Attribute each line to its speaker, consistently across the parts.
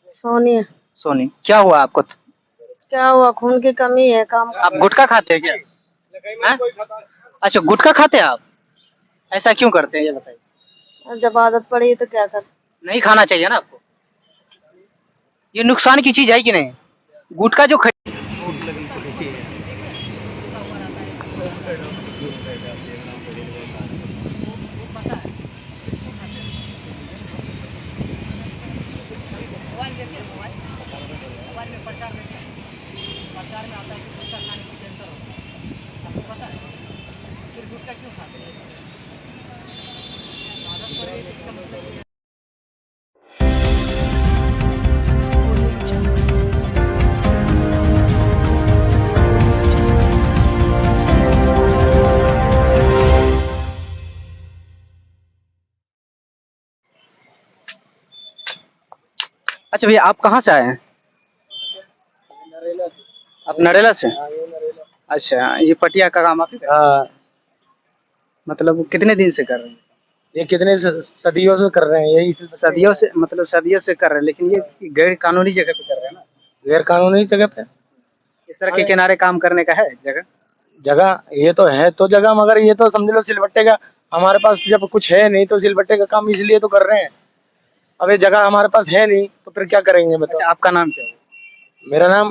Speaker 1: सोनी।
Speaker 2: सोनी, क्या हुआ आपको?
Speaker 1: क्या हुआ? खून की कमी है, काम
Speaker 2: आप गुटखा खाते हैं क्या? हैं? अच्छा, गुटखा खाते हैं आप? ऐसा क्यों करते हैं ये बताइए?
Speaker 1: जब आदत पड़ी तो क्या कर।
Speaker 2: नहीं खाना चाहिए ना आपको। ये नुकसान की चीज है कि नहीं? गुटखा जो अच्छा भैया, आप कहाँ से आए हैं? आप नरेला से? अच्छा, ये पटिया का काम आप ही
Speaker 3: हाँ,
Speaker 2: मतलब कितने दिन से कर रहे हैं?
Speaker 3: ये कितने सदियों से कर रहे हैं यही
Speaker 2: सदियों से, मतलब सदियों से कर रहे हैं, लेकिन ये गैर कानूनी जगह पे कर रहे हैं ना?
Speaker 3: गैर कानूनी जगह पे।
Speaker 2: इस तरह के किनारे काम करने का है जगह?
Speaker 3: जगह ये तो है तो जगह, मगर ये तो समझ लो सिलबट्टे का हमारे पास जब कुछ है नहीं तो सिलबट्टे का काम इसलिए तो कर रहे हैं। अब ये जगह हमारे पास है नहीं तो फिर क्या करेंगे बताओ।
Speaker 2: अच्छा, आपका नाम क्या है?
Speaker 3: मेरा नाम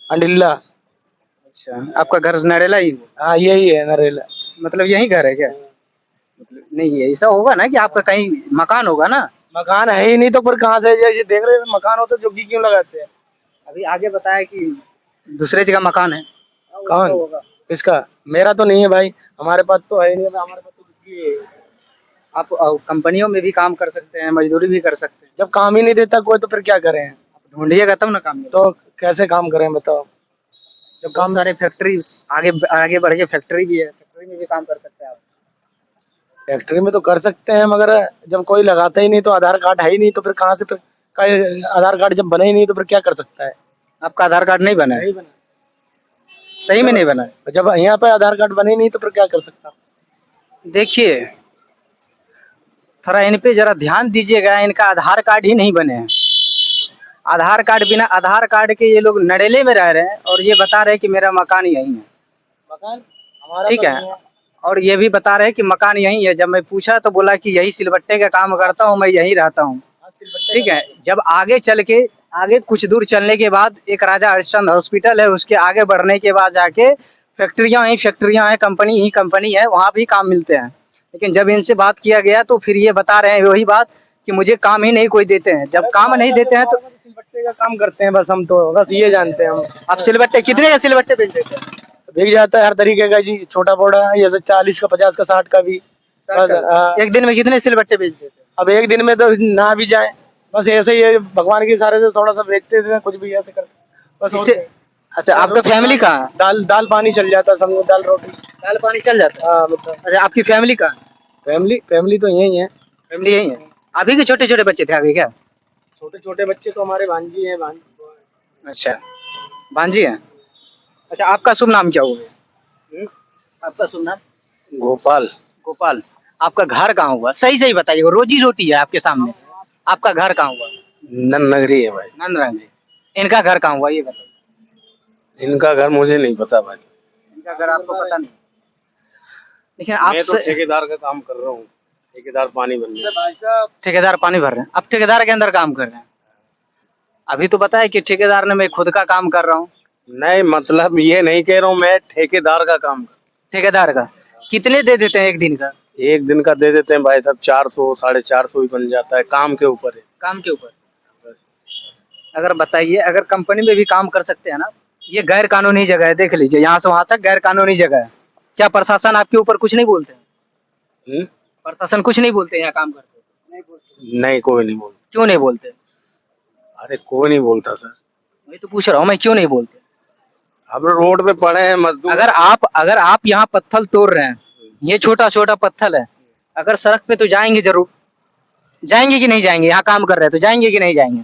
Speaker 3: अंडिल्ला।
Speaker 2: अच्छा, आपका घर नरेला ही है?
Speaker 3: हाँ, यही है नरेला।
Speaker 2: मतलब यही घर है क्या? मतलब नहीं, ऐसा होगा ना कि आपका कहीं मकान होगा ना?
Speaker 3: मकान है ही नहीं तो फिर कहाँ से ये देख रहे हैं, मकान हो तो जोगी क्यों लगाते हैं।
Speaker 2: अभी आगे बताया कि दूसरे जगह मकान है।
Speaker 3: कौन? किसका? मेरा तो नहीं है भाई, हमारे पास तो है ही नहीं, हमारे पास तो कुछ भी है।
Speaker 2: आप कंपनियों में भी काम कर सकते हैं, मजदूरी भी कर सकते हैं।
Speaker 3: जब काम ही नहीं देता कोई तो फिर क्या करें।
Speaker 2: आप ढूंढिएगा तब ना काम मिलेगा।
Speaker 3: तो कैसे काम करें बताओ।
Speaker 2: जब काम सारे फैक्ट्री आगे आगे बढ़ के फैक्ट्री भी है, फैक्ट्री में भी काम कर सकते हैं आप।
Speaker 3: फैक्ट्री में तो कर सकते हैं, मगर जब कोई लगाता ही नहीं तो आधार कार्ड है ही नहीं तो फिर कहाँ से, फिर आधार कार्ड जब बने ही नहीं तो फिर क्या कर सकता है।
Speaker 2: आपका आधार कार्ड नहीं बना है?
Speaker 3: नहीं बना।
Speaker 2: सही में नहीं बना है?
Speaker 3: जब यहाँ पे आधार कार्ड बने ही नहीं तो फिर क्या कर सकता।
Speaker 2: देखिए, थोड़ा इन पे जरा ध्यान दीजिएगा, इनका आधार कार्ड ही नहीं बने हैं। आधार कार्ड, बिना आधार कार्ड के ये लोग नरेले में रह रहे हैं और ये बता रहे हैं कि मेरा मकान यहीं है।
Speaker 3: मकान हमारा
Speaker 2: ठीक
Speaker 3: तो
Speaker 2: है,
Speaker 3: नहीं है।
Speaker 2: और ये भी बता रहे हैं कि मकान यहीं है। जब मैं पूछा तो बोला कि यही सिलबट्टे का काम करता हूँ, मैं यहीं रहता हूँ। ठीक है, जब आगे चल के आगे कुछ दूर चलने के बाद एक राजा हरिश्चंद्र हॉस्पिटल है, उसके आगे बढ़ने के बाद जाके फैक्ट्रियां हैं, कंपनी ही कंपनी है, वहाँ भी काम मिलते हैं। लेकिन जब इनसे बात किया गया तो फिर ये बता रहे हैं वही बात कि मुझे काम ही नहीं कोई देते हैं। जब काम नहीं देते हैं तो
Speaker 3: सिलबट्टे का काम करते हैं बस, हम तो बस ये जानते हैं हम।
Speaker 2: आप सिलबट्टे कितने का सिलबट्टे बेच देते हैं?
Speaker 3: बिक जाता है हर तरीके का जी, छोटा बड़ा जैसे 40 का, 50 का, 60 का भी। बस,
Speaker 2: एक दिन में कितने सिलबट्टे बेच देते हैं?
Speaker 3: अब एक दिन में तो ना भी जाए, बस ऐसे ही भगवान की सारे से थोड़ा सा बेचते थे, कुछ भी ऐसे करते बस।
Speaker 2: इससे अच्छा, आपका फैमिली कहाँ है?
Speaker 3: दाल दाल पानी चल जाता, समझो दाल रोटी।
Speaker 2: दाल पानी चल जाता है?
Speaker 3: हाँ मतलब
Speaker 2: अच्छा, आपकी फैमिली कहाँ है?
Speaker 3: फैमिली फैमिली तो यही है।
Speaker 2: फैमिली यही है? अभी के छोटे छोटे बच्चे थे आगे क्या?
Speaker 3: छोटे छोटे बच्चे तो हमारे भांजी हैं, भांजी।
Speaker 2: अच्छा, भांजी है। अच्छा, आपका शुभ नाम क्या हुआ? आपका शुभ नाम?
Speaker 3: गोपाल।
Speaker 2: गोपाल। आपका घर कहाँ हुआ? सही सही बताइए, रोजी रोटी है आपके सामने। आपका घर कहाँ हुआ?
Speaker 3: नन नगरी है भाई।
Speaker 2: नंदरंग। इनका घर कहाँ हुआ ये बताइए।
Speaker 3: इनका घर मुझे नहीं पता भाई।
Speaker 2: इनका घर आपको पता नहीं? लेकिन
Speaker 3: मैं तो
Speaker 2: आप
Speaker 3: ठेकेदार का काम कर रहा हूँ, ठेकेदार पानी भर रहे हैं।
Speaker 2: ठेकेदार पानी भर रहे हैं? आप ठेकेदार के अंदर काम कर रहे हैं? अभी तो बताया कि ठेकेदार ने मैं खुद का काम कर रहा हूँ।
Speaker 3: नहीं, मतलब ये नहीं कह रहा हूँ, मैं ठेकेदार का काम
Speaker 2: ठेकेदार का कितने दे देते हैं एक दिन का?
Speaker 3: एक दिन का दे देते हैं भाई साहब, 400 450 ही बन जाता है, काम के ऊपर है।
Speaker 2: काम के ऊपर? अगर बताइए, अगर कंपनी में भी काम कर सकते हैं ना, ये गैर कानूनी जगह है, देख लीजिए यहाँ से वहां तक गैर कानूनी जगह है। क्या प्रशासन आपके ऊपर कुछ नहीं बोलते? प्रशासन कुछ नहीं बोलते यहाँ काम करते?
Speaker 3: नहीं, कोई नहीं बोलता।
Speaker 2: क्यों नहीं बोलते?
Speaker 3: अरे कोई नहीं बोलता सर।
Speaker 2: मैं तो पूछ रहा हूँ, मैं क्यों नहीं बोलते?
Speaker 3: हम लोग रोड पे पड़े हैं मजदूर।
Speaker 2: अगर आप यहाँ पत्थर तोड़ रहे हैं, ये छोटा छोटा पत्थर है, अगर सड़क पे तो जाएंगे जरूर, जाएंगे कि नहीं जाएंगे? यहाँ काम कर रहे हैं तो जाएंगे कि नहीं जाएंगे?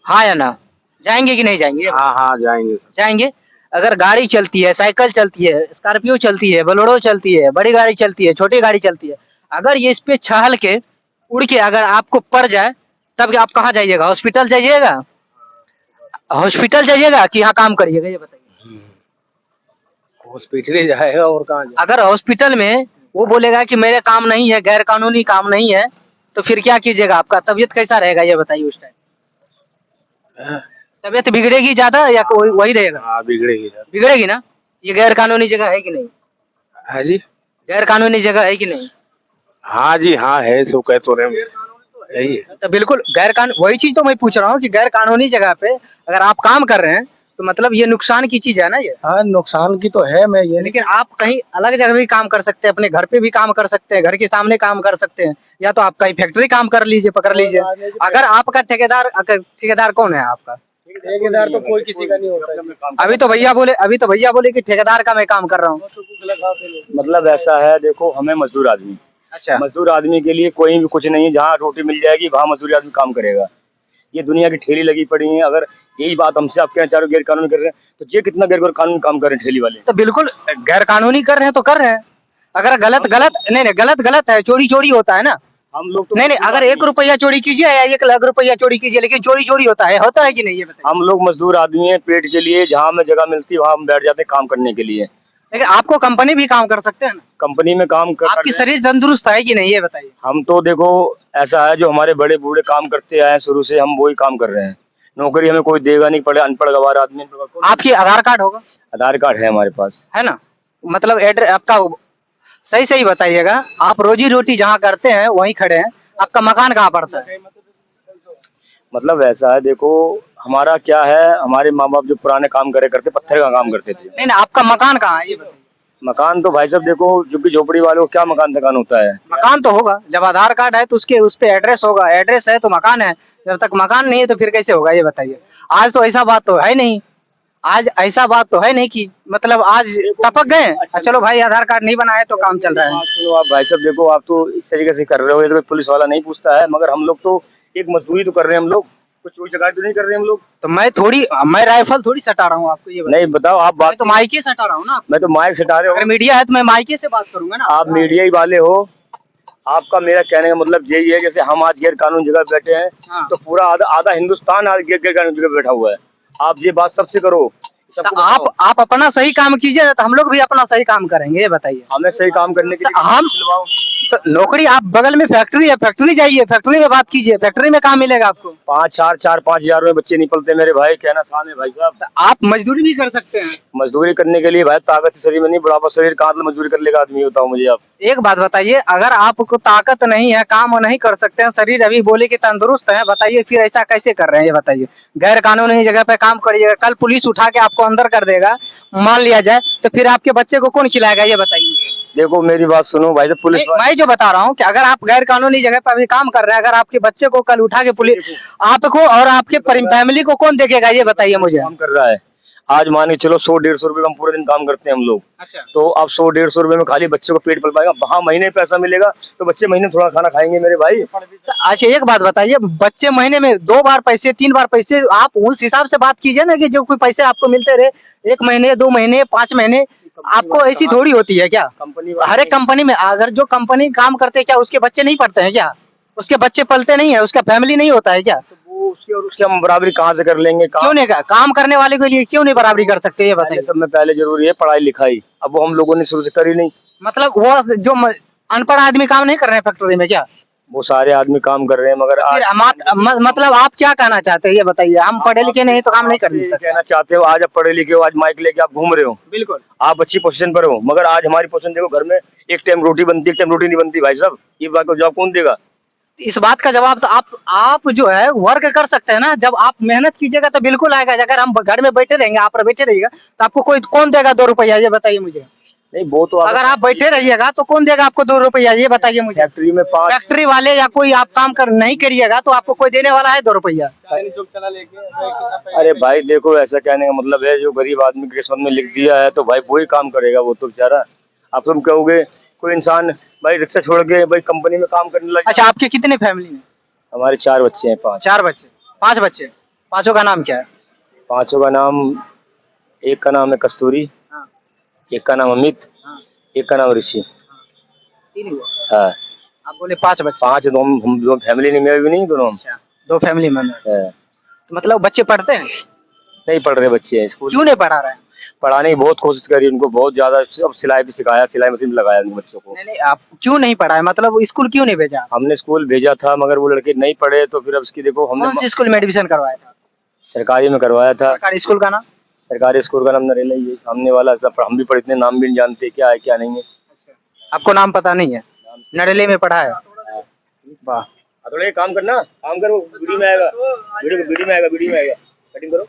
Speaker 2: हाँ या ना? जाएंगे कि नहीं जाएंगे?
Speaker 3: हाँ हाँ जाएंगे सर।
Speaker 2: जाएंगे। अगर गाड़ी चलती है, साइकिल चलती है, स्कॉर्पियो चलती है, बोलेरो चलती है, बड़ी गाड़ी चलती है, छोटी गाड़ी चलती है, अगर ये इस पे छहल के उड़ के अगर आपको पड़ जाए तब आप कहाँ जाइएगा? हॉस्पिटल जाइएगा? हॉस्पिटल जाइएगा कि यहाँ काम करिएगा, ये बताइए।
Speaker 3: हॉस्पिटल ही जाएगा और कहाँ जाएगा?
Speaker 2: अगर हॉस्पिटल में वो बोलेगा कि मेरे काम नहीं है, गैर कानूनी काम नहीं है, तो फिर क्या कीजिएगा? आपका तबीयत कैसा रहेगा, ये बताइए उस टाइम?
Speaker 3: हाँ,
Speaker 2: तबीयत बिगड़ेगी ज्यादा या कोई वही रहेगा?
Speaker 3: हाँ बिगड़ेगी सर।
Speaker 2: बिगड़ेगी ना? ये गैर कानूनी जगह है कि नहीं?
Speaker 3: हाँ जी,
Speaker 2: गैर कानूनी जगह है कि नहीं?
Speaker 3: हाँ जी, हाँ है, सो कह तो रहे हैं, यही है।
Speaker 2: तो बिल्कुल गैर कानून, वही चीज तो मैं पूछ रहा हूँ कि गैर कानूनी जगह पे अगर आप काम कर रहे हैं तो मतलब ये नुकसान की चीज है ना ये।
Speaker 3: हाँ नुकसान की तो है, मैं ये नहीं।
Speaker 2: लेकिन आप कहीं अलग जगह भी काम कर सकते हैं, अपने घर पे भी काम कर सकते हैं, घर के सामने काम कर सकते हैं, या तो आप कहीं फैक्ट्री काम कर लीजिए, पकड़ लीजिए। अगर आपका ठेकेदार कौन है आपका?
Speaker 3: ठेकेदार तो कोई किसी का नहीं होता है।
Speaker 2: अभी तो भैया बोले कि ठेकेदार का मैं काम कर रहा हूँ।
Speaker 3: मतलब ऐसा है, देखो हमें मजदूर आदमी,
Speaker 2: अच्छा,
Speaker 3: मजदूर आदमी के लिए कोई भी कुछ नहीं है, जहाँ रोटी मिल जाएगी वहाँ मजदूरी आदमी काम करेगा। ये दुनिया की ठेली लगी पड़ी है, अगर यही बात हमसे आपके यहाँ चारों गैर कानूनी कर रहे हैं, तो ये कितना गैर कानूनी काम कर रहे हैं ठेली वाले।
Speaker 2: तो बिल्कुल गैर कानूनी कर रहे हैं तो कर रहे हैं। अगर गलत गलत है, चोरी होता है ना।
Speaker 3: हम लोग तो
Speaker 2: नहीं, अगर 1 रुपया चोरी कीजिए या 1 लाख रुपया चोरी कीजिए, लेकिन चोरी होता है कि नहीं, ये बताइए।
Speaker 3: हम लोग मजदूर आदमी हैं, पेट के लिए जहाँ हमें जगह मिलती है वहाँ हम बैठ जाते हैं काम करने के लिए।
Speaker 2: लेकिन आपको कंपनी भी काम कर सकते हैं ना।
Speaker 3: कंपनी में काम कर
Speaker 2: आपकी शरीर तंदुरुस्त है कि नहीं, ये बताइए।
Speaker 3: हम तो देखो ऐसा है, जो हमारे बड़े बूढ़े काम करते आए हैं शुरू से, हम वही काम कर रहे हैं। नौकरी हमें कोई देगा नहीं, पड़े अनपढ़ गवार आदमी।
Speaker 2: आपकी आधार कार्ड होगा?
Speaker 3: आधार कार्ड है हमारे पास।
Speaker 2: है ना? मतलब एड्रेस आपका सही बताइएगा। आप रोजी रोटी जहाँ करते हैं वहीं खड़े हैं, आपका मकान कहाँ पड़ता है?
Speaker 3: मतलब ऐसा है, देखो हमारा क्या है, हमारे माँ बाप जो पुराने काम करे करते, पत्थर का काम करते थे।
Speaker 2: नहीं, आपका मकान कहाँ है, ये बताइए।
Speaker 3: मकान तो भाई साहब देखो, झुग्गी झोपड़ी वालों को क्या मकान थकान होता है।
Speaker 2: मकान तो होगा, जब आधार कार्ड है तो उसके उस पे एड्रेस होगा, एड्रेस है तो मकान है। जब तक मकान नहीं है तो फिर कैसे होगा, ये बताइए। आज तो ऐसा बात तो है नहीं, आज ऐसा बात तो है नहीं कि मतलब आज टपक गए। चलो भाई, आधार कार्ड नहीं बना है तो काम चल रहा है।
Speaker 3: सुनो आप भाई साहब, देखो आप तो इस तरीके से कर रहे हो, ये तो पुलिस वाला नहीं पूछता है, मगर हम लोग तो एक मजदूरी तो कर रहे हैं, हम लोग कुछ चोरी चकारी तो नहीं कर रहे हम लोग।
Speaker 2: तो मैं राइफल थोड़ी सटा रहा हूँ आपको, ये
Speaker 3: नहीं बताओ आप बात।
Speaker 2: मैं तो माइके सटा रहा हूँ ना।
Speaker 3: मैं तो माइक सटा रहे हो।
Speaker 2: अगर मीडिया है तो मैं माइके से बात करूंगा ना।
Speaker 3: आप मीडिया ही वाले हो। आपका मेरा कहने का मतलब यही है, जैसे हम आज गैर कानून जगह बैठे हैं,
Speaker 2: हाँ।
Speaker 3: तो पूरा आधा हिंदुस्तान आज गैर कानून जगह बैठा हुआ है। आप ये बात सबसे करो।
Speaker 2: तो आप अपना सही काम कीजिए, तो हम लोग भी अपना सही काम करेंगे, ये बताइए।
Speaker 3: हमें सही काम करने के लिए
Speaker 2: हम तो नौकरी, आप बगल में फैक्ट्री है, फैक्ट्री जाइए, फैक्ट्री में बात कीजिए, फैक्ट्री में काम मिलेगा आपको।
Speaker 3: 5,000 में बच्चे निकलते मेरे भाई, कहना सान है भाई साहब।
Speaker 2: तो आप मजदूरी भी कर सकते हैं।
Speaker 3: मजदूरी करने के लिए भाई ताकत शरीर में नहीं, बुढ़ापा शरीर कहाँ से मजदूरी कर लेगा आदमी, बताओ मुझे आप।
Speaker 2: एक बात बताइए, अगर आपको ताकत नहीं है, काम नहीं कर सकते हैं, शरीर अभी बोले कि तंदुरुस्त है, बताइए फिर ऐसा कैसे कर रहे हैं, ये बताइए। गैर कानूनी जगह पे काम करिएगा, कल पुलिस उठा के आपको अंदर कर देगा, मान लिया जाए, तो फिर आपके बच्चे को कौन खिलाएगा, ये बताइए।
Speaker 3: देखो मेरी बात सुनो भाई साहब, पुलिस
Speaker 2: मैं जो बता रहा हूँ कि अगर आप गैर कानूनी जगह पर भी काम कर रहे हैं, अगर आपके बच्चे को कल उठा के पुलिस, आपको और आपके फैमिली को कौन देखेगा, ये बताइए मुझे।
Speaker 3: काम कर रहा है, आज मान के चलो 100-150 रुपए हम पूरे दिन काम करते हैं हम लोग।
Speaker 2: अच्छा।
Speaker 3: तो अब 100-150 रुपए में खाली बच्चे को पेट पल पाएगा, वहाँ महीने पैसा मिलेगा तो बच्चे महीने थोड़ा खाना खाएंगे मेरे भाई।
Speaker 2: अच्छा, एक बात बताइए, बच्चे महीने में 2 बार पैसे, 3 बार पैसे, आप उस हिसाब से बात कीजिए ना, कि जो कोई पैसे आपको मिलते रहे 1 महीने, 2 महीने, 5 महीने, आपको ऐसी थोड़ी होती है क्या?
Speaker 3: कंपनी
Speaker 2: हर एक कंपनी में अगर जो कंपनी काम करते हैं, क्या उसके बच्चे नहीं पढ़ते हैं क्या? उसके बच्चे पलते नहीं है, उसका फैमिली नहीं होता है क्या?
Speaker 3: वो उसकी और उसकी हम बराबरी कहाँ से कर लेंगे?
Speaker 2: क्यों नहीं, काम करने वाले के लिए क्यों नहीं बराबरी कर सकते, ये बताइए।
Speaker 3: सब में पहले जरूरी है पढ़ाई लिखाई, अब वो हम लोगों ने शुरू से करी नहीं।
Speaker 2: मतलब वो जो अनपढ़ आदमी काम नहीं कर रहे हैं फैक्ट्री में क्या?
Speaker 3: वो सारे आदमी काम कर रहे हैं, मगर
Speaker 2: मतलब आप क्या कहना चाहते हैं, ये बताइए। हम पढ़े लिखे नहीं तो काम नहीं कर सकते।
Speaker 3: कहना चाहते हो, आज आप पढ़े लिखे हो, आज माइक लेके आप घूम रहे हो,
Speaker 2: बिल्कुल
Speaker 3: आप अच्छी पोजीशन पर हो, मगर आज हमारी पोजीशन देखो, घर में एक टाइम रोटी बनती है, एक टाइम रोटी नहीं बनती भाई साहब। ये बात को जवाब कौन देगा?
Speaker 2: इस बात का जवाब तो आप जो है वर्क कर सकते हैं ना। जब आप मेहनत कीजिएगा तो बिल्कुल आएगा। अगर हम घर में बैठे रहेंगे, आप बैठे रहिएगा, तो आपको कोई कौन देगा 2 रुपया, ये बताइए मुझे।
Speaker 3: नहीं वो तो
Speaker 2: अगर आप बैठे रहिएगा तो कौन देगा आपको 2 रुपया, ये बताइए मुझे।
Speaker 3: फैक्ट्री में 5
Speaker 2: फैक्ट्री वाले या कोई आप काम कर नहीं करिएगा तो आपको कोई देने वाला है 2 रुपया?
Speaker 3: अरे भाई देखो, ऐसा कहने का मतलब है, जो गरीब आदमी की किस्मत में लिख दिया है तो भाई वही काम करेगा, वो तो बेचारा। आप तुम कहोगे कोई इंसान भाई रिक्शा छोड़ के भाई कंपनी में काम करने लगे।
Speaker 2: अच्छा, आपके कितने फैमिली में?
Speaker 3: हमारे 4 बच्चे हैं, 5
Speaker 2: बच्चे, 5 बच्चे, पांचों का नाम क्या है?
Speaker 3: पांचों का नाम, एक का नाम है कस्तूरी,
Speaker 2: हाँ।
Speaker 3: एक का नाम अमित,
Speaker 2: हाँ।
Speaker 3: एक का नाम ऋषि।
Speaker 2: 3 हुआ।
Speaker 3: हाँ,
Speaker 2: आप बोले 5 बच्चे।
Speaker 3: 5 तो हम दो फैमिली नहीं, मेरे भी नहीं दोनों।
Speaker 2: अच्छा, 2 फैमिली मेंबर।
Speaker 3: है।
Speaker 2: मतलब बच्चे पढ़ते हैं?
Speaker 3: नहीं पढ़ रहे बच्चे हैं स्कूल।
Speaker 2: क्यों नहीं पढ़ा रहे हैं?
Speaker 3: पढ़ाने की बहुत कोशिश करी उनको, बहुत ज्यादा। अब सिलाई भी सिखाया, सिलाई मशीन भी लगाया उन बच्चों को।
Speaker 2: नहीं नहीं, आप क्यों नहीं पढ़ाए, मतलब स्कूल क्यों नहीं भेजा?
Speaker 3: हमने स्कूल भेजा था मगर वो लड़के नहीं पढ़े, तो फिर अब उसकी देखो
Speaker 2: कौन से
Speaker 3: हमने
Speaker 2: स्कूल में एडमिशन करवाया था?
Speaker 3: सरकारी में करवाया था।
Speaker 2: सरकारी स्कूल का नाम?
Speaker 3: सरकारी स्कूल का नाम नरेला ही है, सामने वाला। सब हम भी पढ़े, इतने नाम भी नहीं जानते क्या है क्या नहीं है।
Speaker 2: आपको नाम पता नहीं है? नरेले में पढ़ा है? वाह।
Speaker 3: थोड़ा काम करना, काम करो, वीडियो में आएगा, वीडियो में आएगा, वीडियो में आएगा, कटिंग करो।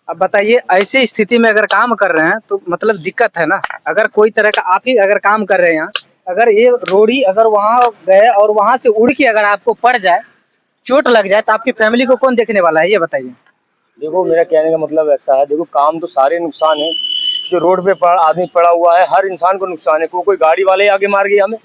Speaker 2: अब बताइए, ऐसी स्थिति में अगर काम कर रहे हैं तो मतलब दिक्कत है ना। अगर कोई तरह का आप ही अगर काम कर रहे हैं, अगर ये रोड़ी अगर वहां गए और वहां से उड़ के अगर आपको पड़ जाए, चोट लग जाए, तो आपकी फैमिली को कौन देखने वाला है, ये बताइए।
Speaker 3: देखो मेरा कहने का मतलब ऐसा है, देखो काम तो सारे नुकसान है। जो रोड पे आदमी पड़ा हुआ है, हर इंसान को नुकसान है। कोई गाड़ी वाले आगे मार गया हमें,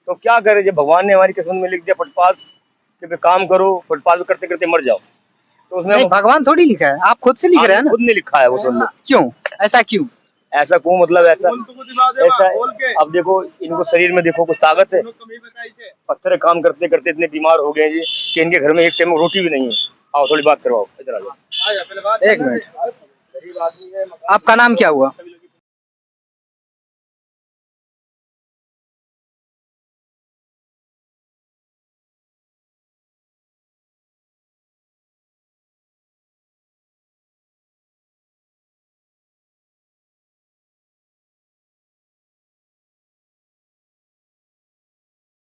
Speaker 3: तो क्या करे? जब भगवान ने हमारी किस्मत में लिख दिया फुटपाथ पे काम करो, फुटपाथ पे करते करते मर जाओ, तो उसमें
Speaker 2: नहीं, भगवान थोड़ी लिखा है, आप खुद से लिख रहे हैं ना।
Speaker 3: खुद ने लिखा है वो, सुन लो।
Speaker 2: क्यों ऐसा क्यों?
Speaker 3: ऐसा क्यों मतलब ऐसा अब देखो इनको शरीर में देखो कुछ ताकत है। पत्थर काम करते करते इतने बीमार हो गए जी कि इनके घर में एक टाइम रोटी भी नहीं है। आओ थोड़ी बात करवाओ, इधर आ जाओ।
Speaker 2: एक मिनट, आपका नाम क्या हुआ?